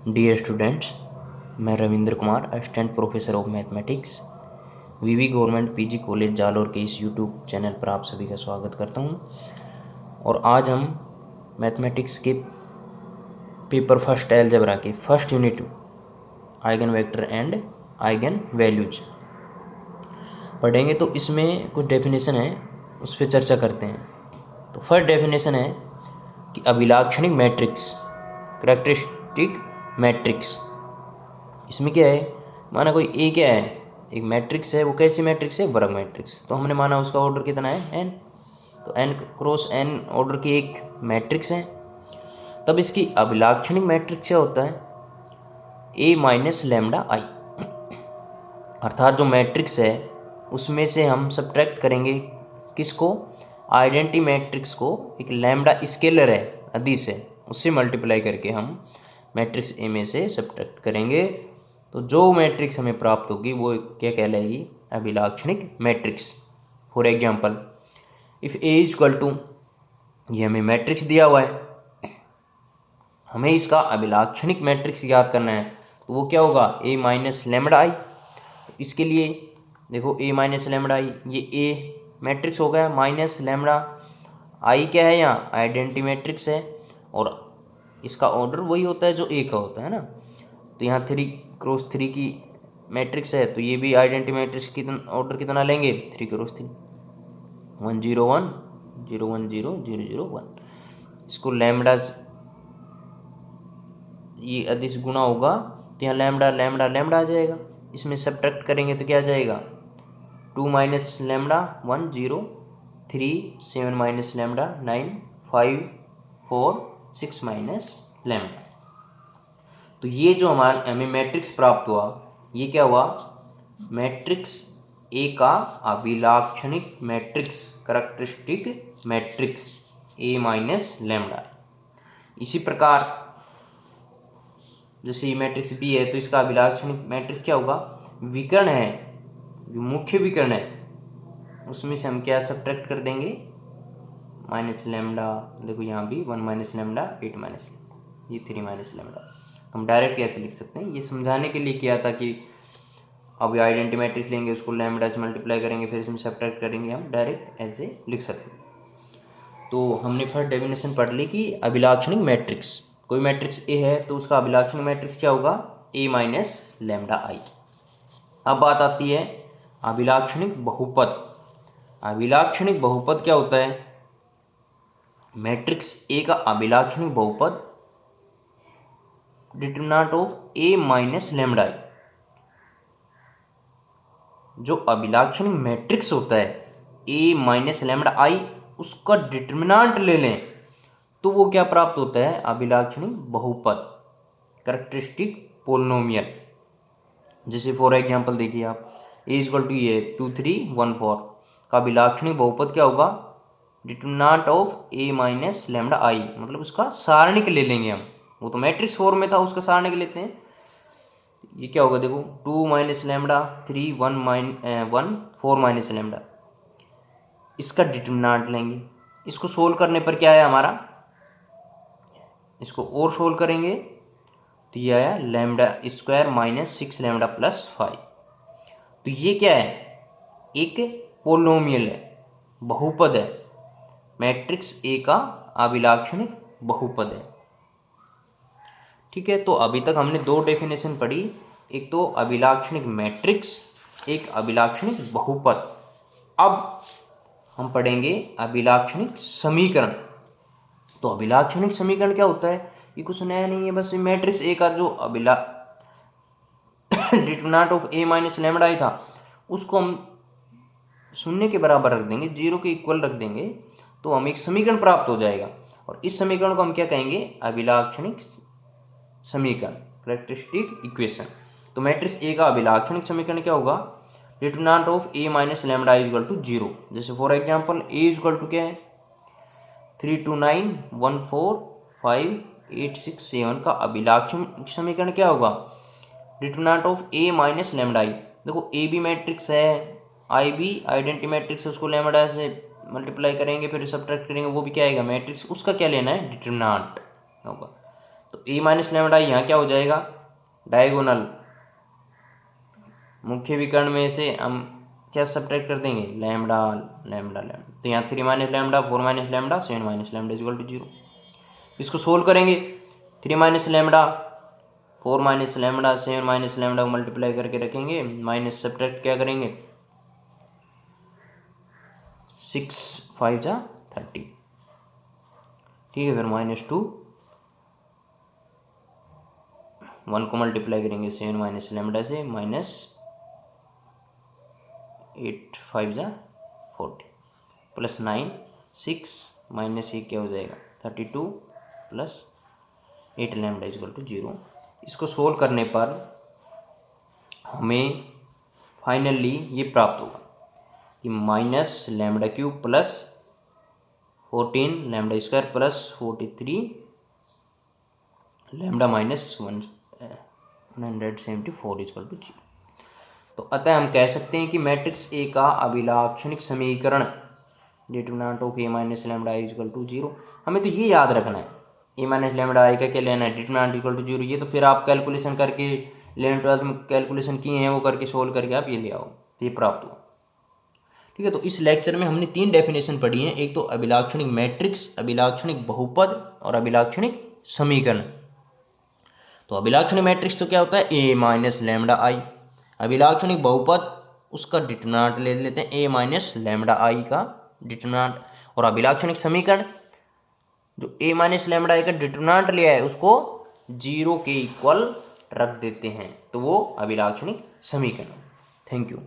Dear students, मैं Ravindra Kumar, assistant professor of mathematics, V V government PG college Jalore के इस YouTube channel पर आप सभी का स्वागत करता हूं। और आज हम मैथमेटिक्स के पेपर फर्स्ट अलजेब्रा के first unit eigen vector and eigen values पढ़ेंगे। तो इसमें कुछ डेफिनेशन है, उस पर चर्चा करते हैं। तो फर्स्ट डेफिनेशन है कि अभिलाक्षणिक मैट्रिक्स, कैरेक्टरिस्टिक मैट्रिक्स। इसमें क्या है, माना कोई ए क्या है, एक मैट्रिक्स है। वो कैसी मैट्रिक्स है? वर्ग मैट्रिक्स। तो हमने माना उसका ऑर्डर कितना है? एन। तो एन क्रॉस एन ऑर्डर की एक मैट्रिक्स है। तब इसकी अभिलाक्षणिक मैट्रिक्स क्या होता है? ए माइनस लैम्डा आई। अर्थात जो मैट्रिक्स है उसमें से हम सब्ट्रैक्ट करेंगे किसको? आइडेंटिटी मैट्रिक्स को। एक लैम्डा स्केलर है, अदिश है, उससे मल्टीप्लाई करके हम मैट्रिक्स ए में से सब्ट्रैक्ट करेंगे। तो जो मैट्रिक्स हमें प्राप्त होगी वो क्या कहलाएगी? अभिलाक्षणिक matrix. For example, if A is equal to, ये हमें मैट्रिक्स दिया हुआ है, हमें इसका अभिलाक्षणिक मैट्रिक्स याद करना है। तो वो क्या होगा? ए माइनस लैम्डा आई। इसके लिए देखो, ए माइनस लैम्डा आई, ये ए मैट्रिक्स हो गया, माइनस लैम्डा आई क्या है? यहाँ आइडेंटिटी मैट्रिक्स है, और इसका ऑर्डर वही होता है जो ए का होता है ना। तो यहाँ 3 क्रॉस 3 की मैट्रिक्स है, तो ये भी आइडेंटिटी मैट्रिक्स कितना ऑर्डर कितना लेंगे? 3 क्रॉस 3, 1 0 1 0 1 0 0 0 1। इसको लैम्डा, ये अदिश गुणा होगा तो यहाँ लैम्डा लैम्डा लैम्डा आ जाएगा। इसमें सब्ट्रैक्ट करेंगे तो क्या आ जाएगा? 2 minus lambda 1 0 3 7 minus lambda 9 5 4 6 minus lambda. तो ये जो हमें मैट्रिक्स प्राप्त हुआ, ये क्या हुआ? मैट्रिक्स ए का अभिलाक्षणिक matrix, characteristic matrix A minus lambda. इसी प्रकार जैसे ये मैट्रिक्स बी है, तो इसका अभिलाक्षणिक मैट्रिक्स क्या होगा? विकर्ण है, जो मुख्य विकर्ण है उसमें से हम क्या सब्ट्रैक्ट कर देंगे? Minus lambda. देखो यहाँ भी 1 माइनस लैम्डा 8 माइनस, ये 3 माइनस लैम्डा। हम डायरेक्ट कैसे लिख सकते हैं? ये समझाने के लिए किया था कि अब आइडेंटिटी मैट्रिक्स लेंगे, उसको लैम्डा से मल्टीप्लाई करेंगे, फिर इसमें सब्ट्रैक्ट करेंगे, हम डायरेक्ट ऐसे लिख सकते हैं। तो हमने फर्स्ट डेफिनेशन पढ़ ली कि अभिलाक्षणिक मैट्रिक्स, कोई मैट्रिक्स ए है तो उसका अभिलाक्षणिक मैट्रिक्स क्या होगा? ए माइनस लैम्डा आई। अब बात आती है अभिलाक्षणिक बहुपद। अभिलाक्षणिक बहुपद क्या होता है? मैट्रिक्स ए का अभिलाक्षणिक बहुपद determinant of A minus lambda I. जो अभिलाक्षणिक मैट्रिक्स होता है ए माइनस लैम्डा आई, उसका डिटरमिनेंट ले लें तो वो क्या प्राप्त होता है? अभिलाक्षणिक बहुपद, कैरेक्टरिस्टिक पोलिनोमियल। जैसे फॉर एग्जांपल देखिए आप, ए इक्वल टू ये 2 3 1 4 का अभिलाक्षणिक बहुपद क्या होगा? Determinant of A minus lambda I, मतलब उसका सारणिक ले लेंगे हम। वो तो मैट्रिक्स फॉर्म में था, उसका सारणिक लेते हैं। ये क्या होगा? देखो 2 माइनस लैम्डा 3 1 4 माइनस लैम्डा, इसका डिटरमिनेंट लेंगे। इसको सोल्व करने पर क्या है हमारा? इसको और सोल्व करेंगे तो ये आया lambda square minus 6 lambda plus 5। तो ये क्या है? एक पोलिनोमियल है, बहुपद है, मैट्रिक्स ए का अभिलाक्षणिक बहुपद है। ठीक है, तो अभी तक हमने 2 डेफिनेशन पढ़ी, एक तो अभिलाक्षणिक मैट्रिक्स, एक अभिलाक्षणिक बहुपद। अब हम पढ़ेंगे अभिलाक्षणिक समीकरण। तो अभिलाक्षणिक समीकरण क्या होता है? ये कुछ नया नहीं है, बस मैट्रिक्स ए का जो determinant of A minus lambda I था, उसको हम शून्य के बराबर रख देंगे, 0 के इक्वल रख देंगे, तो हमें एक समीकरण प्राप्त हो जाएगा। और इस समीकरण को हम क्या कहेंगे? अभिलाक्षणिक समीकरण, कैरेक्टरिस्टिक इक्वेशन। तो मैट्रिक्स ए का अभिलाक्षणिक समीकरण क्या होगा? Determinant of A minus lambda is equal to 0। जैसे for example A is equal to क्या है? 3 2 9 1 4 5 8 6 7 का अभिलाक्षणिक समीकरण क्या होगा? Determinant of A minus lambda I. देखो ए भी मैट्रिक्स है, आई भी आइडेंटिटी मैट्रिक्स है, उसको लैम्डा से मल्टीप्लाई करेंगे, फिर सब्ट्रैक्ट करेंगे, वो भी क्या आएगा? मैट्रिक्स। उसका क्या लेना है? डिटरमिनेंट होगा। तो ए माइनस लैम्डा आई यहाँ क्या हो जाएगा, डायगोनल मुख्य विकर्ण में से हम क्या सब्ट्रैक्ट कर देंगे, लैम्डा लैम्डा लैम्डा। तो यहाँ 3 minus lambda 4 minus lambda 7 minus lambda equal to 0। इसको सोल्व करेंगे, 3 minus lambda 4 minus lambda 7 minus lambda को मल्टीप्लाई करके रखेंगे, माइनस सब्ट्रैक्ट क्या करेंगे, 6 5 जा 30, ठीक है। फिर -2 1 को मल्टीप्लाई करेंगे 7 माइनस लैम्डा से, -8 5 जा 40 प्लस 9 6 माइनस 1 क्या हो जाएगा 32 प्लस 8 लैम्डा इक्वल टू 0। इसको सोल्व करने पर हमें फाइनली ये प्राप्त होगा कि minus lambda cube plus 14 lambda square plus 43 lambda minus 174 equal to 0। तो अतः हम कह सकते हैं कि मैट्रिक्स ए का अभिलाक्षणिक समीकरण determinant of A minus lambda I equal to 0। हमें तो ये याद रखना है, ए माइनस लैम्डा आई का क्या लेना है, डिटरमिनेंट इक्वल टू 0। ये तो फिर आप कैलकुलेशन करके 11th-12th में कैलकुलेशन किए हैं वो करके सोल्व करके आप ये ले आओ, ये प्राप्त हुआ, ठीक है। तो इस लेक्चर में हमने 3 डेफिनेशन पढ़ी हैं, एक तो अभिलाक्षणिक मैट्रिक्स, अभिलाक्षणिक बहुपद और अभिलाक्षणिक समीकरण। तो अभिलाक्षणिक मैट्रिक्स तो क्या होता है, ए माइनस लैम्डा आई। अभिलाक्षणिक बहुपद उसका डिटरमिनेंट ले लेते हैं ए माइनस लैम्डा आई का डिटरमिनेंट, और अभिलाक्षणिक समीकरण जो ए माइनस लैम्डा आई का डिटरमिनेंट लिया है उसको 0 के इक्वल रख देते हैं, तो वो अभिलाक्षणिक समीकरण। Thank you.